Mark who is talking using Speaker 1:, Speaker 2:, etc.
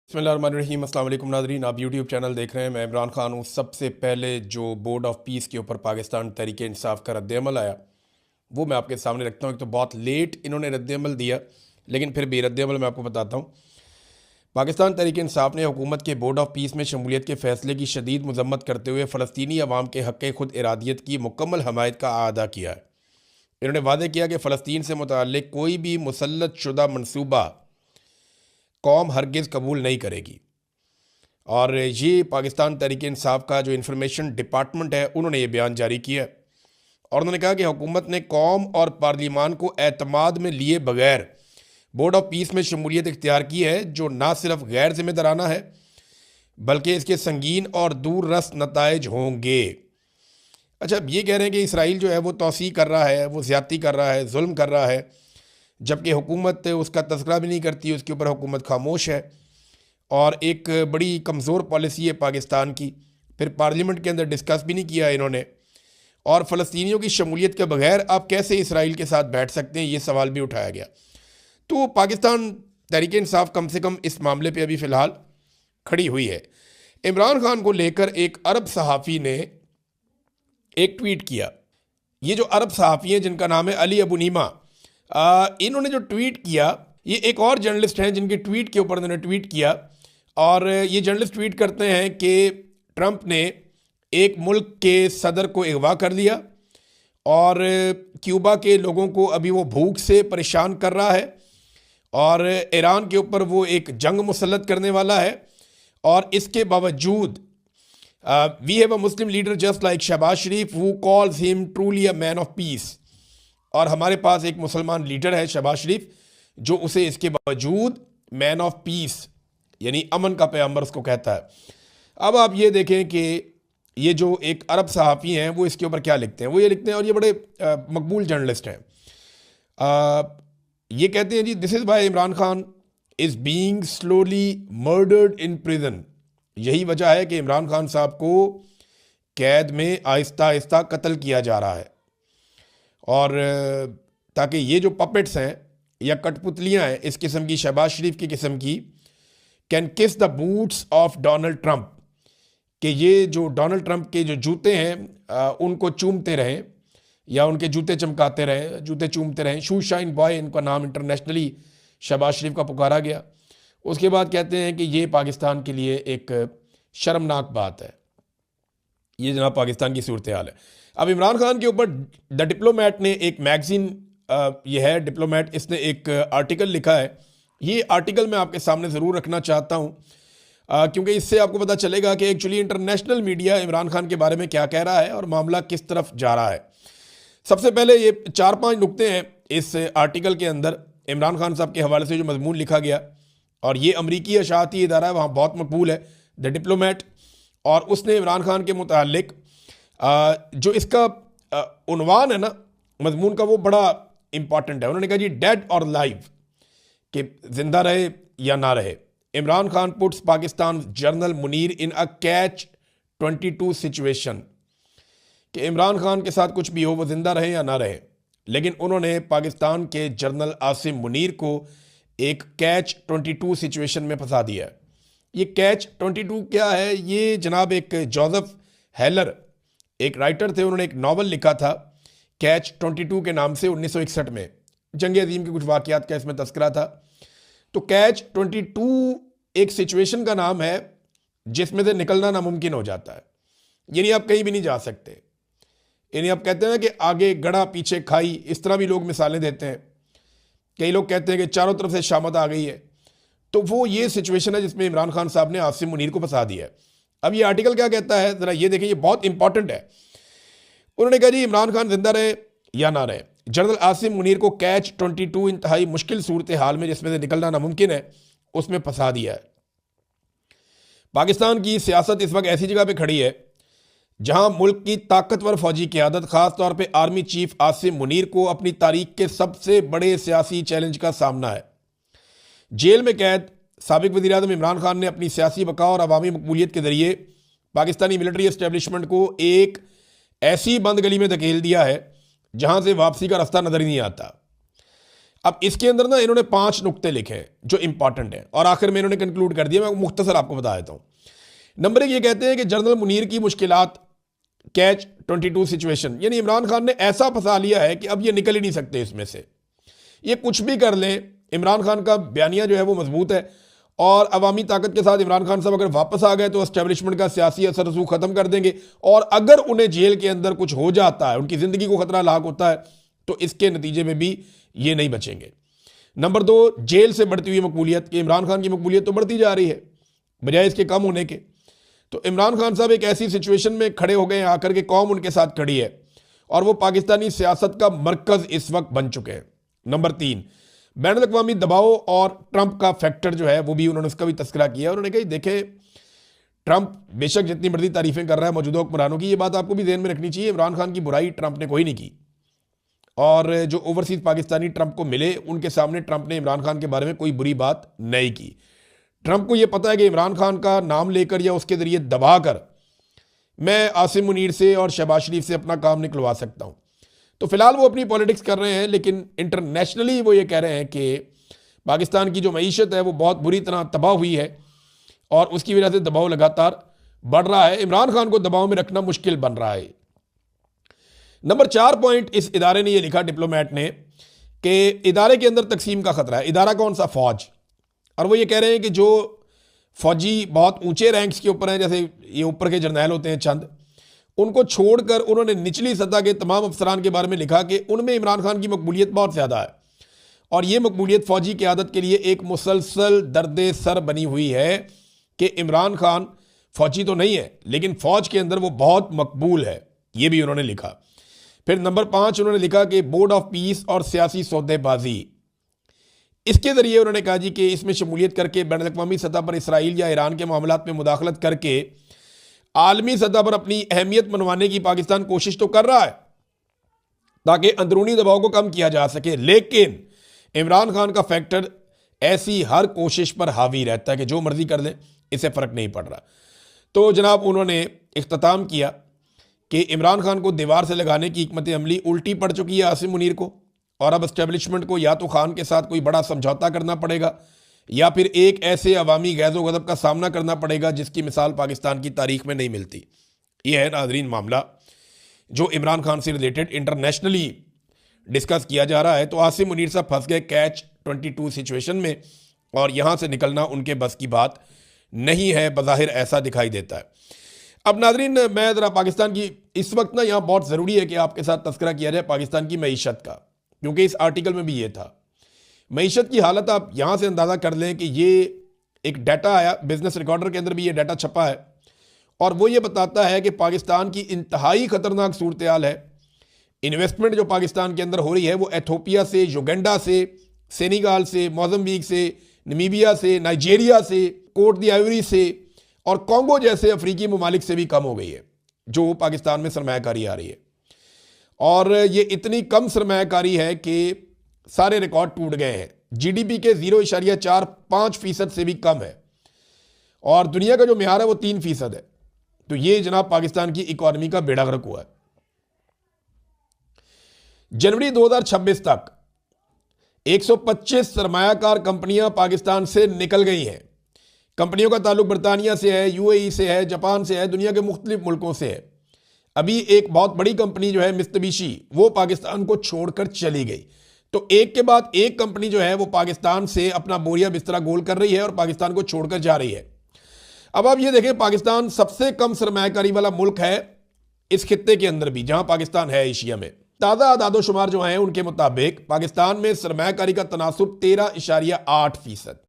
Speaker 1: बिस्मिल्लाहिर्रहमानिर्रहीम। अस्सलाम वालेकुम नाज़रीन, आप यूट्यूब चैनल देख रहे हैं। मैं इमरान खान हूँ। सबसे पहले जो बोर्ड ऑफ पीस के ऊपर पाकिस्तान तहरीक इंसाफ का रद्दअमल आया वो मैं आपके सामने रखता हूँ। एक तो बहुत लेट इन्होंने रद्दअमल दिया, लेकिन फिर भी रद्दअमल मैं आपको बताता हूँ। पाकिस्तान तहरीक इंसाफ ने हुकूमत के बोर्ड ऑफ पीस में शमूलियत के फैसले की शदीद मजम्मत करते हुए फ़लस्तीनी अवाम के हक़ खुद इरादियत की मुकम्मल हमायत का अदा किया है। इन्होंने वादे किया कि फ़लस्तीन से मुतअल्लिक़ कोई भी मुसल्लत शुदा मनसूबा कौम हरगिज़ कबूल नहीं करेगी। और ये पाकिस्तान तहरीक इंसाफ का जो इंफॉर्मेशन डिपार्टमेंट है उन्होंने ये बयान जारी किया है। और उन्होंने कहा कि हुकूमत ने कौम और पार्लिमान को एतमाद में लिए बगैर बोर्ड ऑफ पीस में शमूलियत इख्तियार की है, जो ना सिर्फ गैर जिम्मेदाराना है बल्कि इसके संगीन और दूर रस नताइज होंगे। अच्छा, अब ये कह रहे हैं कि इसराइल जो है वो तौसी कर रहा है, वो ज़्यादती कर रहा है, जुल्म कर रहा है, जबकि हुकूमत उसका तज़किरा भी नहीं करती, उसके ऊपर हुकूमत खामोश है। और एक बड़ी कमज़ोर पॉलिसी है पाकिस्तान की। फिर पार्लियामेंट के अंदर डिस्कस भी नहीं किया इन्होंने। और फ़लस्तीनियों की शमूलियत के बगैर आप कैसे इसराइल के साथ बैठ सकते हैं, ये सवाल भी उठाया गया। तो पाकिस्तान तहरीक इंसाफ कम से कम इस मामले पे अभी फ़िलहाल खड़ी हुई है। इमरान खान को लेकर एक अरब सहाफ़ी ने एक ट्वीट किया। ये जो अरब सहाफ़ी हैं जिनका नाम है अली अबू नीमा, इन्होंने जो ट्वीट किया, ये एक और जर्नलिस्ट हैं जिनके ट्वीट के ऊपर इन्होंने ट्वीट किया। और ये जर्नलिस्ट ट्वीट करते हैं कि ट्रंप ने एक मुल्क के सदर को अगवा कर लिया और क्यूबा के लोगों को अभी वो भूख से परेशान कर रहा है और ईरान के ऊपर वो एक जंग मुसल्लत करने वाला है। और इसके बावजूद we have a Muslim leader just like Shahbaz Sharif who calls him truly a man of peace. और हमारे पास एक मुसलमान लीडर है शहबाज शरीफ जो उसे इसके बावजूद मैन ऑफ पीस यानी अमन का पैगंबर उसको कहता है। अब आप ये देखें कि ये जो एक अरब सहाफ़ी हैं वो इसके ऊपर क्या लिखते हैं। वो ये लिखते हैं, और ये बड़े मकबूल जर्नलिस्ट हैं। ये कहते हैं जी, this is why Imran Khan is being slowly murdered in prison. यही वजह है कि इमरान खान साहब को कैद में आहिस्ता आहिस्ता कत्ल किया जा रहा है। और ताकि ये जो पपेट्स हैं या कठपुतलियाँ हैं इस किस्म की, शहबाज शरीफ की किस्म की, कैन किस the boots of Donald Trump, कि ये जो डोनाल्ड ट्रंप के जो जूते हैं उनको चूमते रहें या उनके जूते चमकाते रहें, जूते चूमते रहें। शू शाइन बॉय इनका नाम इंटरनेशनली शहबाज शरीफ का पुकारा गया। उसके बाद कहते हैं कि ये पाकिस्तान के लिए एक शर्मनाक बात है। ये जनाब पाकिस्तान की सूरत हाल है। अब इमरान खान के ऊपर द डिप्लोमेट ने एक मैगज़ीन, ये है डिप्लोमेट, इसने एक आर्टिकल लिखा है। ये आर्टिकल मैं आपके सामने ज़रूर रखना चाहता हूँ क्योंकि इससे आपको पता चलेगा कि actually international media Imran Khan के बारे में क्या कह रहा है और मामला किस तरफ जा रहा है। सबसे पहले ये 4-5 नुक्ते हैं इस आर्टिकल के अंदर इमरान खान साहब के हवाले से जो मजमून लिखा गया। और ये अमरीकी अशाती इदारा है, वहाँ बहुत मकबूल है, द डिप्लोमेट। और उसने इमरान खान के मुतालिक जो इसका उन्वान है ना मजमून का, वो बड़ा इंपॉर्टेंट है। उन्होंने कहा जी, डेड और लाइव, कि जिंदा रहे या ना रहे। Imran Khan puts Pakistan journal Munir in a catch 22 situation, कि इमरान खान के साथ कुछ भी हो, वो जिंदा रहे या ना रहे। लेकिन उन्होंने पाकिस्तान के जर्नल आसिम मुनीर को एक कैच 22 सिचुएशन में फंसा दिया है। ये कैच 22 क्या है? ये जनाब एक जोसेफ हेलर, एक राइटर थे, उन्होंने एक नावल लिखा था कैच 22 के नाम से 1961 में। जंग अजीम के कुछ वाक़यात का इसमें तस्करा था। तो कैच 22 एक सिचुएशन का नाम है जिसमें से निकलना नामुमकिन हो जाता है। यानी आप कहीं भी नहीं जा सकते। यानी आप कहते हैं कि आगे गड़ा पीछे खाई, इस तरह भी लोग मिसालें देते हैं। कई लोग कहते हैं कि चारों तरफ से शामत आ गई है। तो वो ये सिचुएशन है जिसमें इमरान खान साहब ने आसिम मुनीर को फंसा दिया है। अब ये आर्टिकल क्या कहता है, ज़रा ये देखें, ये बहुत इंपॉर्टेंट है। उन्होंने कहा जी, इमरान खान जिंदा रहे या ना रहे, जनरल आसिम मुनीर को कैच 22 इंतहाई मुश्किल सूरत हाल में जिसमें से निकलना नामुमकिन है उसमें फंसा दिया है। पाकिस्तान की सियासत इस वक्त ऐसी जगह पे खड़ी है जहां मुल्क की ताकतवर फौजी क़यादत, खास तौर पे आर्मी चीफ आसिम मुनीर को अपनी तारीख के सबसे बड़े सियासी चैलेंज का सामना है। जेल में कैद साबिक वज़ीर आज़म इमरान खान ने अपनी सियासी बका और अवामी मकबूलियत के ज़रिए पाकिस्तानी मिलिट्री एस्टेब्लिशमेंट को एक ऐसी बंद गली में धकेल दिया है जहां से वापसी का रास्ता नज़र ही नहीं आता। अब इसके अंदर ना इन्होंने 5 नुक्ते लिखे हैं जो इंपॉर्टेंट हैं और आखिर में इन्होंने कंक्लूड कर दिया। मैं मुख्तसर आपको बता देता हूं। नंबर 1 ये कहते हैं कि जनरल मुनीर की मुश्किलात कैच 22 सिचुएशन, यानी इमरान खान ने ऐसा फंसा लिया है कि अब ये निकल ही नहीं सकते इसमें से। ये कुछ भी कर लें, इमरान खान का बयानिया जो है वो मजबूत है और अवामी ताकत के साथ इमरान खान साहब अगर वापस आ गए तो एस्टेब्लिशमेंट का सियासी असर रसूख खत्म कर देंगे और अगर उन्हें जेल के अंदर कुछ हो जाता है, उनकी जिंदगी को खतरा लाक होता है, तो इसके नतीजे में भी ये नहीं बचेंगे। नंबर 2, जेल से बढ़ती हुई मकबूलियत, कि इमरान खान की मकबूलियत तो बढ़ती जा रही है बजाय इसके कम होने के। तो इमरान खान साहब एक ऐसी सिचुएशन में खड़े हो गए हैं आकर के कौम उनके साथ खड़ी है और वो पाकिस्तानी सियासत का मरकज इस वक्त बन चुके हैं। नंबर 3, बैनुल अक़वामी दबाव और ट्रंप का फैक्टर जो है वो भी उन्होंने उसका भी तस्करा किया। उन्होंने कहा देखे, ट्रंप बेशक जितनी मर्जी तारीफें कर रहा है मौजूदा हुक्मरानों की, ये बात आपको भी ध्यान में रखनी चाहिए, इमरान खान की बुराई ट्रंप ने कोई नहीं की और जो ओवरसीज पाकिस्तानी ट्रंप को मिले उनके सामने ट्रंप ने इमरान खान के बारे में कोई बुरी बात नहीं की। ट्रंप को यह पता है कि इमरान खान का नाम लेकर या उसके जरिए दबाकर मैं आसिम मुनीर से और शहबाज शरीफ से अपना काम निकलवा सकता हूं। तो फिलहाल वो अपनी पॉलिटिक्स कर रहे हैं, लेकिन इंटरनेशनली वो ये कह रहे हैं कि पाकिस्तान की जो मईशत है वो बहुत बुरी तरह तबाह हुई है और उसकी वजह से दबाव लगातार बढ़ रहा है। इमरान खान को दबाव में रखना मुश्किल बन रहा है। नंबर 4 पॉइंट इस इदारे ने यह लिखा, डिप्लोमेट ने, कि इदारे के अंदर तकसीम का खतरा है। इदारा कौन सा? फौज। और वो ये कह रहे हैं कि जो फौजी बहुत ऊंचे रैंक्स के ऊपर हैं, जैसे ये ऊपर के जर्नैल होते हैं चंद, उनको छोड़कर उन्होंने निचली सतह के तमाम अफसरान के बारे में लिखा कि उनमें इमरान खान की मकबूलियत बहुत ज़्यादा है और ये मकबूलियत फौजी क़यादत के लिए एक मुसलसल दर्द सर बनी हुई है कि इमरान खान फौजी तो नहीं है लेकिन फ़ौज के अंदर वो बहुत मकबूल है, ये भी उन्होंने लिखा। फिर नंबर 5 उन्होंने लिखा कि बोर्ड ऑफ पीस और सियासी सौदेबाजी, इसके ज़रिए उन्होंने कहा जी कि इसमें शमूलियत करके बैनुल अक़वामी सतह पर इसराइल या ईरान के मामलात में मुदाखलत करके आलमी सतह पर अपनी अहमियत मनवाने की पाकिस्तान कोशिश तो कर रहा है ताकि अंदरूनी दबाव को कम किया जा सके, लेकिन इमरान खान का फैक्टर ऐसी हर कोशिश पर हावी रहता है कि जो मर्जी कर लें, इससे फ़र्क नहीं पड़ रहा। तो जनाब उन्होंने इख्तिताम किया कि इमरान खान को दीवार से लगाने की हिकमत अमली उल्टी पड़ चुकी है आसिम मुनीर को और अब एस्टेब्लिशमेंट को या तो खान के साथ कोई बड़ा समझौता करना पड़ेगा या फिर एक ऐसे अवामी गैज़ो गज़ब का सामना करना पड़ेगा जिसकी मिसाल पाकिस्तान की तारीख में नहीं मिलती। यह है नाज़रीन मामला जो इमरान खान से रिलेटेड इंटरनेशनली डिस्कस किया जा रहा है। तो आसिम मुनीर साहब फंस गए कैच 22 सिचुएशन में और यहाँ से निकलना उनके बस की बात नहीं है, बज़ाहिर ऐसा दिखाई देता है। अब नाज़रीन मैं ज़रा पाकिस्तान की इस वक्त ना यहाँ बहुत ज़रूरी है कि आपके साथ तस्करा किया जाए पाकिस्तान की मईशत का, क्योंकि इस आर्टिकल में भी ये था। मईशत की हालत आप यहाँ से अंदाज़ा कर लें कि ये एक डाटा आया, बिजनेस रिकॉर्डर के अंदर भी ये डाटा छपा है और वो ये बताता है कि पाकिस्तान की इंतहाई ख़तरनाक सूरत हाल है। इन्वेस्टमेंट जो पाकिस्तान के अंदर हो रही है वो एथोपिया से, युगांडा से, सेनेगाल से, मोज़म्बिक से, नमीबिया से, नाइजीरिया से, कोट दी आइवरी से और कॉन्गो जैसे अफ्रीकी ममालिक से भी कम हो गई है जो पाकिस्तान में सरमायाकारी आ रही है। और ये इतनी कम सरमायाकारी है कि सारे रिकॉर्ड टूट गए हैं। जीडीपी के 0.45% से भी कम है और दुनिया का जो म्यार है वो 3% है। तो ये जनाब पाकिस्तान की इकॉनमी का बेड़ा गर्क हुआ है। जनवरी 2026 तक 125 सरमायाकार कंपनियां पाकिस्तान से निकल गई हैं। कंपनियों का ताल्लुक बरतानिया से है, यूएई से है, जापान से है, दुनिया के मुख्तलिफ मुल्कों से है। अभी एक बहुत बड़ी कंपनी जो है मित्सुबिशी, वो पाकिस्तान को छोड़कर चली गई। तो एक के बाद एक कंपनी जो है वो पाकिस्तान से अपना बोरिया बिस्तरा गोल कर रही है और पाकिस्तान को छोड़कर जा रही है। अब आप ये देखें, पाकिस्तान सबसे कम सरमायाकारी वाला मुल्क है इस खित्ते के अंदर भी, जहां पाकिस्तान है एशिया में। ताज़ा आदादोशुमार जो हैं उनके मुताबिक पाकिस्तान में सरमायाकारी का तनासुब 13.8%।